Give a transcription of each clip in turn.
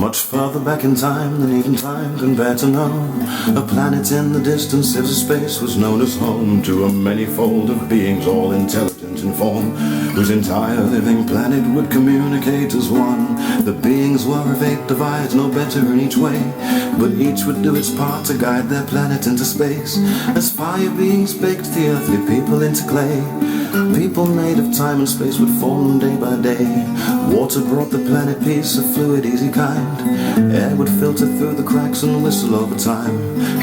Much further back in time than even time can bear to know, a planet in the distance of space was known as home to a manifold of beings, all intelligent in form, whose entire living planet would communicate as one. The beings were of 8 divides, no better in each way, but each would do its part to guide their planet into space, as fire beings baked the earthly people into clay. People made of time and space would form day by day. Water brought the planet peace, a fluid, easy kind. Air would filter through the cracks and whistle over time.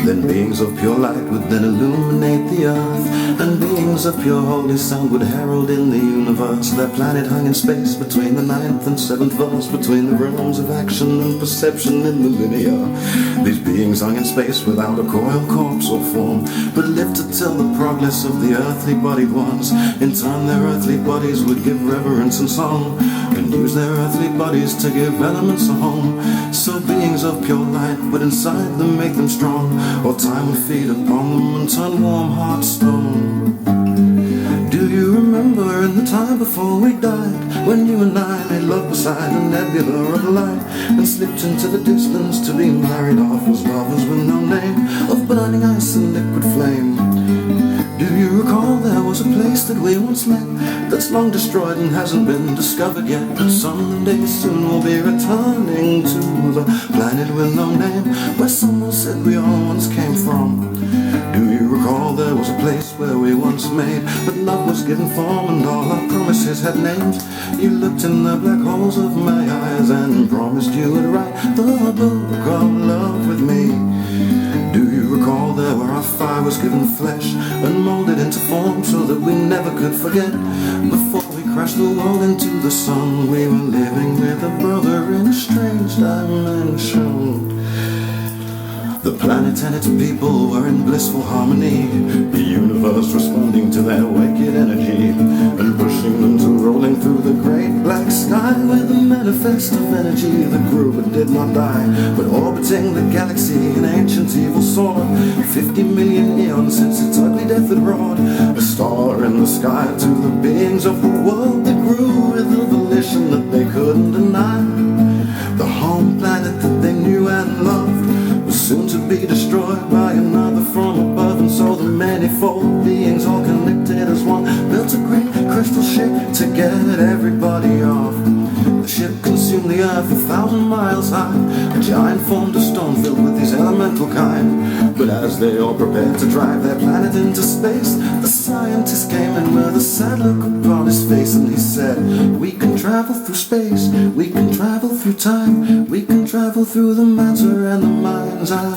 Then beings of pure light would then illuminate the earth, and beings of pure holy sound would herald in the universe. Their planet hung in space between the 9th and 7th verse, between the realms of action and perception in the linear. These beings hung in space without a coil, corpse or form, but lived to tell the progress of the earthly bodied ones. In turn their earthly bodies would give reverence and song, and use their earthly bodies to give elements a home. So beings of pure light would inside them make them strong, or time would feed upon them and turn warm hearts stone. Do you remember in the time before we died, when you and I made love beside a nebula of light, and slipped into the distance to be married off as lovers with no name, of burning ice and liquid flame? Do you recall there was a place that we once met, that's long destroyed and hasn't been discovered yet, but someday soon we'll be returning to the planet with no name, where someone said we all once came from? Do you recall there was a place where we once made, but love was given form and all our promises had names? You looked in the black holes of my eyes and promised you would write the book of love with me. Do you recall there where our fire was given flesh and molded into form so that we never could forget? Before we crashed the world into the sun, we were living with a brother in a strange dimension. The planet and its people were in blissful harmony, the universe responding to their wicked energy, and pushing them to rolling through the great black sky with a manifest of energy that grew but did not die, but orbiting the galaxy in ancient evil sword. 50 million eons since its ugly death had roared, a star in the sky to the beings of the world that grew with a volition that they couldn't deny. The home planet that they knew and loved was soon to be destroyed by another from above, and so the manifold beings, all connected as one, built a great crystal ship to get everybody off. The ship consumed the earth 1,000 miles high, a giant formed of stone filled with these elemental kind. But as they all prepared to drive their planet into space, the scientist came in with a sad look upon his face, and he said, we can travel through space, we can travel through time, we can travel through the matter and the minds. I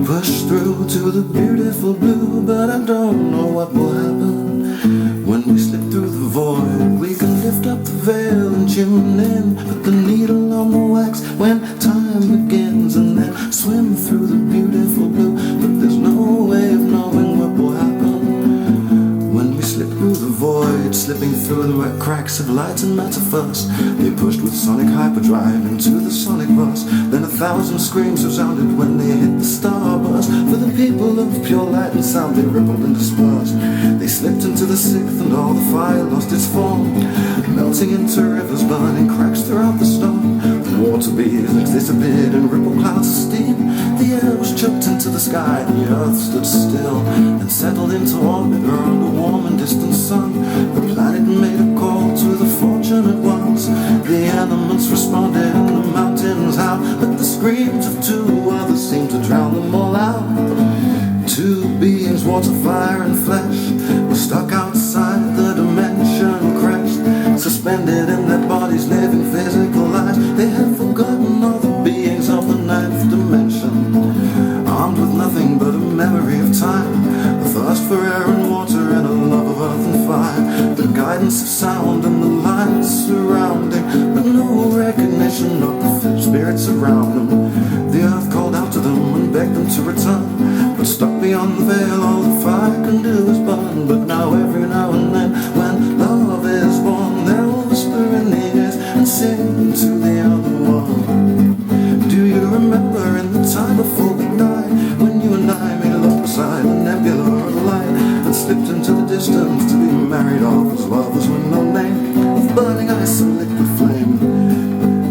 push through to the beautiful blue, but I don't know what will happen when we slip through the void. We can lift up the veil and tune in, put the needle on the wax when time begins, and then swim through the beautiful blue, but there's no way of knowing what will happen when we slip through the void. Slipping through the wet cracks of light and matter first, they pushed with sonic hyperdrive into the sonic bus. Then 1,000 screams resounded when they hit the starburst. For the people of pure light and sound, they rippled and dispersed. They slipped into the 6th and all the fire lost its form, melting into rivers, burning cracks throughout the storm. The water beings disappeared in ripple clouds of steam. The air was choked into the sky, and the earth stood still and settled into orbit around a warm and distant sun. The planet made a call to the fortunate ones. The elements responded and the mountains howled, but the screams of 2 others seemed to drown them all out. 2 beings, water, fire and flesh, were stuck outside the dimension, crashed, suspended in their bodies, living physical lives. They had forgotten all the beings of the 9th dimension, armed with nothing but a memory of time, a thirst for air and water and a love of earth and fire, the guidance of sound and the lines surrounding, but no recognition of the spirits around them. The earth called out to them and begged them to return, but stuck beyond the veil, all the fire can do is burn. But now every now and then, when love is born, they'll whisper in the ears and sing to the other one. Do you remember in the time before we died, when you and I made love beside the nebula of light, and slipped into the distance to be married off as lovers with no name, of burning ice and liquid flame?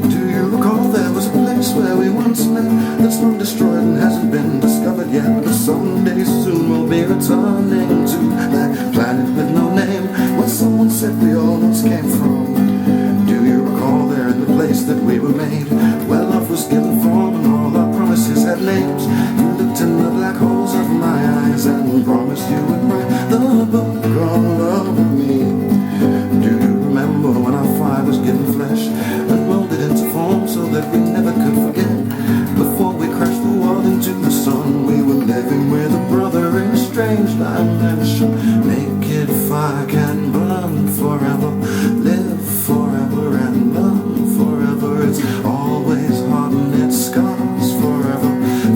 Do you recall there was a place where that's long destroyed and hasn't been discovered yet. But someday soon we'll be returning to that planet with no name, where someone said we almost came from. Do you recall there in the place that we were made, where love was given form and all our promises had names? You looked in the black holes of my eyes and promised you would write the book on love with me. Do you remember when our fire was given flesh and molded into form so that we never could forget? Before we crashed the world into the sun, we were living with a brother in a strange dimension. Naked fire can burn forever, live forever and learn forever. It's always hot and it scars forever,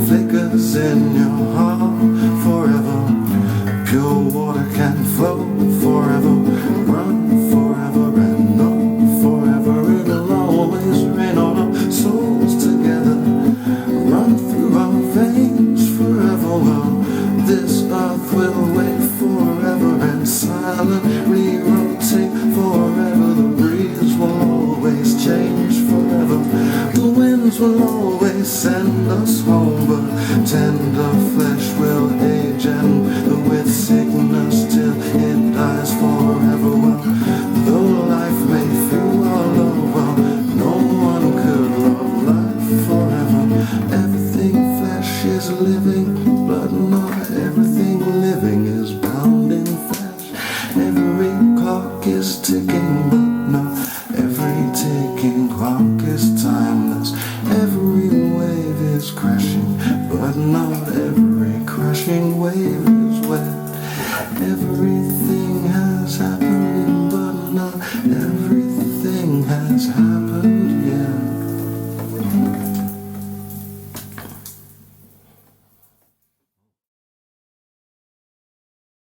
flickers in your heart forever. Pure water can flow forever, run forever and know forever. It'll always rain on our souls together, run through our veins forever. Well, this earth will wait forever and silently rotate forever. The breeze will always change forever, the winds will always send us home, but tender flesh will age and with sickness till it dies forever. Well, though life may feel hollow, well, no one could love life forever. Everything flesh is living, but not everything living is bound in flesh. Every clock is ticking, but not every ticking clock is timeless. Every wave is crashing, but not every crashing wave is wet. Everything has happened, but not every